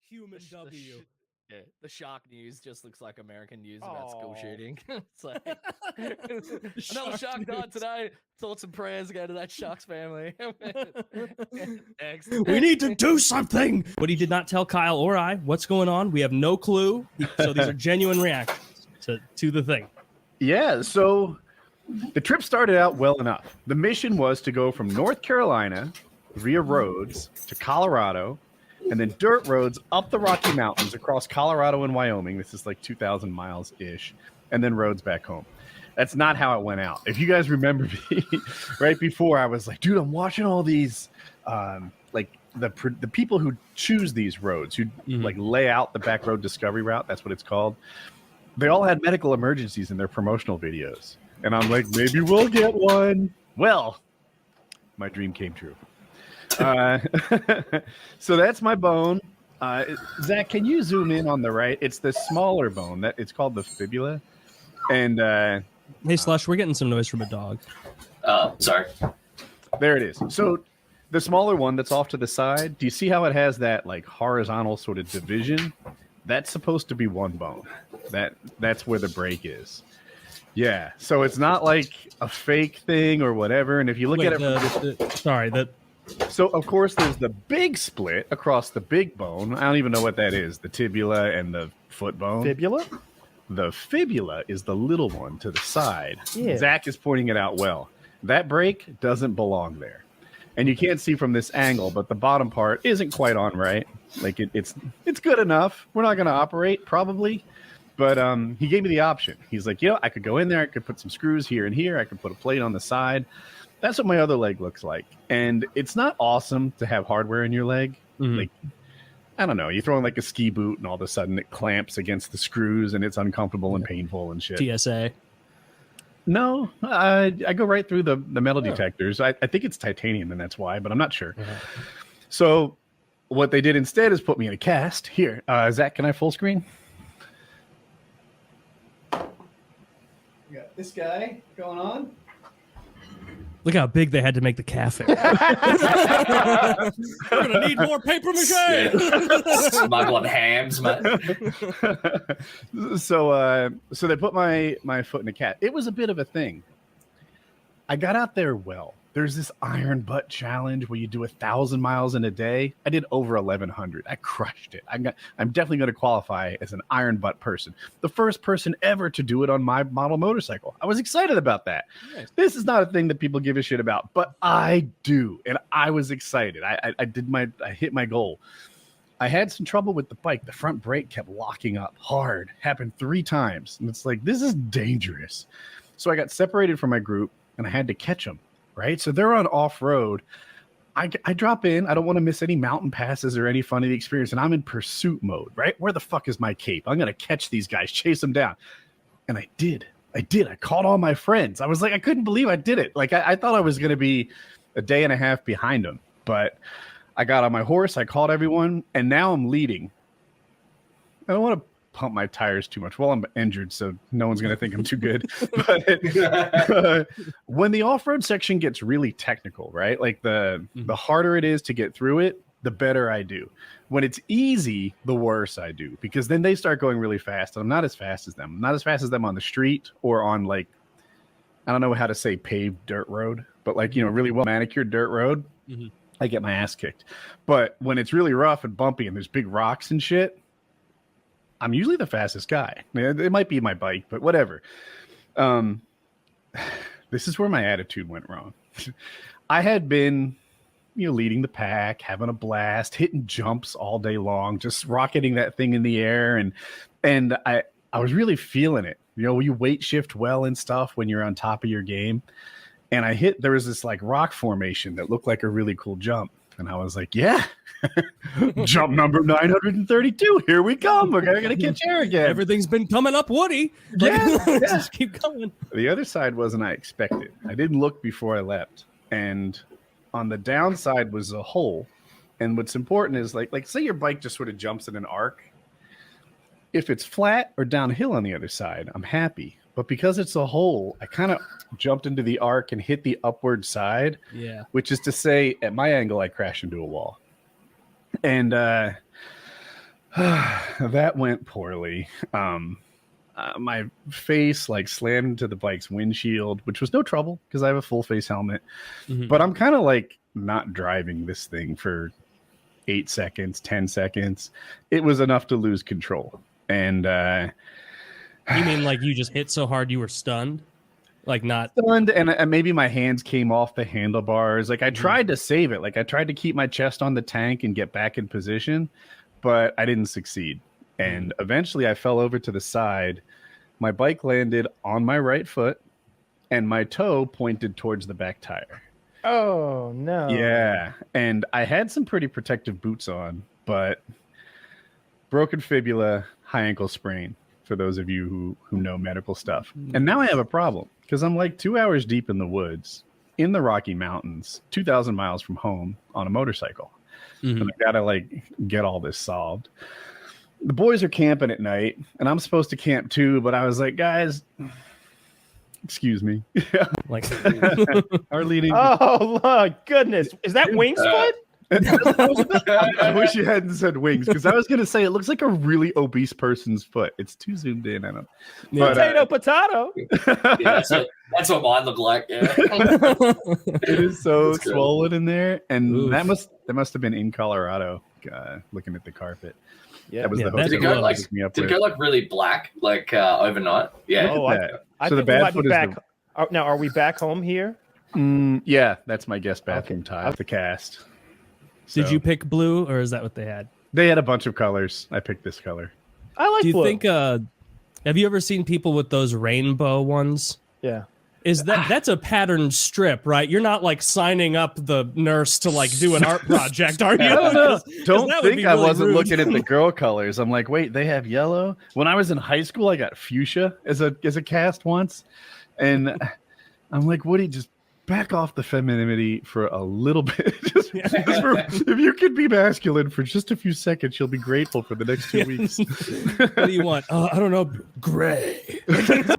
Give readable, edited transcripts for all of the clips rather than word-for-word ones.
human W. Yeah, the shark news just looks like American news about school shooting. It's like another shark died today. Thoughts and prayers go to that shark's family. Next. We need to do something. But he did not tell Kyle or I what's going on. We have no clue. So these are genuine reactions to the thing. Yeah, so the trip started out well enough. The mission was to go from North Carolina via roads to Colorado, and then dirt roads up the Rocky Mountains across Colorado and Wyoming. This is like 2,000 miles-ish, and then roads back home. That's not how it went out. If you guys remember me, right before, I was like, dude, I'm watching all these, like the people who choose these roads, who like lay out the back road discovery route. That's what it's called. They all had medical emergencies in their promotional videos. And I'm like, maybe we'll get one. Well, my dream came true. So that's my bone. Zach, can you zoom in on the right? It's the smaller bone. It's called the fibula. And hey, Slush, we're getting some noise from a dog. Sorry. There it is. So the smaller one that's off to the side, do you see how it has that like horizontal sort of division? That's supposed to be one bone. That's where the break is. Yeah. So it's not like a fake thing or whatever. And if you look at it, so of course there's the big split across the big bone. I don't even know what that is. The tibula and the foot bone. Fibula? The fibula is the little one to the side. Yeah. Zach is pointing it out well. That break doesn't belong there. And you can't see from this angle, but the bottom part isn't quite on right. Like it's good enough. We're not going to operate probably, but he gave me the option. He's like, I could go in there. I could put some screws here and here. I could put a plate on the side. That's what my other leg looks like. And it's not awesome to have hardware in your leg. Like, I don't know. You throw in like a ski boot and all of a sudden it clamps against the screws and it's uncomfortable and painful and shit. TSA. No, I go right through the metal detectors. I think it's titanium and that's why, but I'm not sure. So what they did instead is put me in a cast. Here, Zach, can I full screen? We got this guy going on. Look how big they had to make the cafe. We're gonna need more paper mache. Smuggling hams, man. So they put my foot in a cat. It was a bit of a thing. I got out there well. There's this iron butt challenge where you do 1,000 miles in a day. I did over 1,100. I crushed it. I'm definitely going to qualify as an iron butt person. The first person ever to do it on my model motorcycle. I was excited about that. Nice. This is not a thing that people give a shit about, but I do, and I was excited. I hit my goal. I had some trouble with the bike. The front brake kept locking up hard. Happened 3 times, and it's like, this is dangerous. So I got separated from my group, and I had to catch them. Right, so they're on off-road. I drop in. I don't want to miss any mountain passes or any fun of the experience, and I'm in pursuit mode. Right, where the fuck is my cape? I'm gonna catch these guys, chase them down, and I did. I caught all my friends. I was like, I couldn't believe I did it. Like I thought I was gonna be a day and a half behind them, but I got on my horse. I caught everyone, and now I'm leading. I don't want to pump my tires too much. Well, I'm injured, so no one's going to think I'm too good. But when the off-road section gets really technical, right? Like the harder it is to get through it, the better I do. When it's easy, the worse I do, because then they start going really fast, and I'm not as fast as them. I'm not as fast as them on the street or on, like, I don't know how to say paved dirt road, but like, really well manicured dirt road. I get my ass kicked. But when it's really rough and bumpy and there's big rocks and shit, I'm usually the fastest guy. It might be my bike, but whatever. This is where my attitude went wrong. I had been, leading the pack, having a blast, hitting jumps all day long, just rocketing that thing in the air. And I was really feeling it. You weight shift well and stuff when you're on top of your game. And there was this like rock formation that looked like a really cool jump. And I was like, yeah, jump number 932. Here we come. We're going to catch air again. Everything's been coming up, Woody. Yeah. Just keep going. The other side wasn't I expected. I didn't look before I leapt. And on the downside was a hole. And what's important is like say your bike just sort of jumps in an arc. If it's flat or downhill on the other side, I'm happy. But because it's a hole, I kind of jumped into the arc and hit the upward side. Yeah. Which is to say, at my angle, I crashed into a wall. And That went poorly. My face like slammed into the bike's windshield, which was no trouble because I have a full face helmet. Mhm. But I'm kind of like not driving this thing for 8 seconds, 10 seconds. It was enough to lose control. And You mean like you just hit so hard you were stunned? Like not stunned, and maybe my hands came off the handlebars. Like I tried to save it. Like I tried to keep my chest on the tank and get back in position, but I didn't succeed. And eventually I fell over to the side. My bike landed on my right foot and my toe pointed towards the back tire. Oh no. Yeah. And I had some pretty protective boots on, but broken fibula, high ankle sprain, for those of you who know medical stuff. And now I have a problem because I'm like 2 hours deep in the woods in the Rocky Mountains, 2,000 miles from home on a motorcycle. Mhm. And I gotta like get all this solved. The boys are camping at night and I'm supposed to camp too, but I was like, guys, excuse me. like Our leading. Oh my goodness. Is that Wing's foot? I wish you hadn't said wings because I was gonna say it looks like a really obese person's foot. It's too zoomed in. I don't. Yeah. But, Potato. Yeah, that's what mine looked like. Yeah. it is so That's good. swollen in there, and Oof. that must have been in Colorado. Looking at the carpet. Yeah. That was Yeah, the that's hotel Did it go they like? picked me up Did it with. go like really black, like overnight? Yeah. Oh, Look at that. I So the think we bad might foot be is back. Now, are we back home here? yeah, that's my guest bathroom tile. The cast. Did So, you pick blue or is that what they had? They had a bunch of colors. I picked this color. I like Do you blue. think have you ever seen people with those rainbow ones? Yeah. Is that's a patterned strip, right? You're not like signing up the nurse to like do an art project, are you? No, 'Cause don't that would think be I really wasn't rude. looking at the girl colors. I'm like, wait, they have yellow. When I was in high school, I got fuchsia as a cast once, and I'm like, Woody, just back off the femininity for a little bit. If you could be masculine for just a few seconds, you'll be grateful for the next 2 weeks. What do you want? I don't know, gray.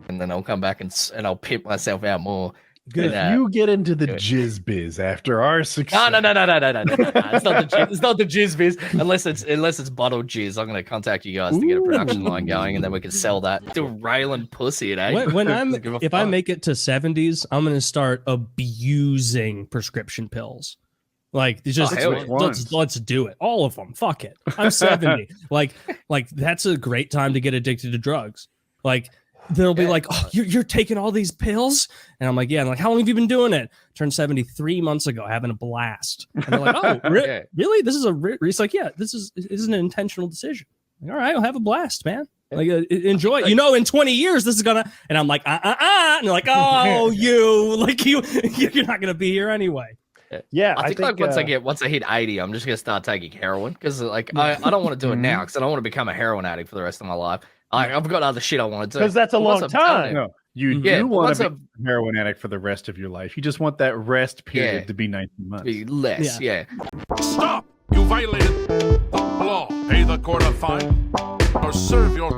And then I'll come back and I'll pimp myself out more. Good. And, You get into the do it. jizz biz after our success. No. It's not the jizz. It's not the jizz biz. Unless it's bottled jizz, I'm gonna contact you guys to get a production line going, and then we can sell that. Still railing pussy at When Doesn't give a if I fuck. make it to 70s, I'm gonna start abusing prescription pills. Like it's just hell yeah. let's do it, all of them. Fuck it. I'm 70. like that's a great time to get addicted to drugs. Like they'll be like, oh, you're taking all these pills, and I'm like, yeah. And like, how long have you been doing it? Turned 73 months ago, having a blast. And they're like, oh, Yeah. really? This is it's like, yeah, this is an intentional decision. Like, all right, I'll have a blast, man. Like enjoy it. You know, in 20 years, this is gonna. And I'm like, and they're like, oh, you're not gonna be here anyway. Yeah. I think like once I hit 80, I'm just gonna start taking heroin because like I don't want to do it now because I don't want to become a heroin addict for the rest of my life. I've got other shit I want to do. Because that's a But once long I'm done time. it- No, you Yeah, do but want once to be a heroin addict for the rest of your life. You just want that rest period Yeah. to be 19 months. Be less, yeah. Stop! You violated the law. Pay the court a fine or serve your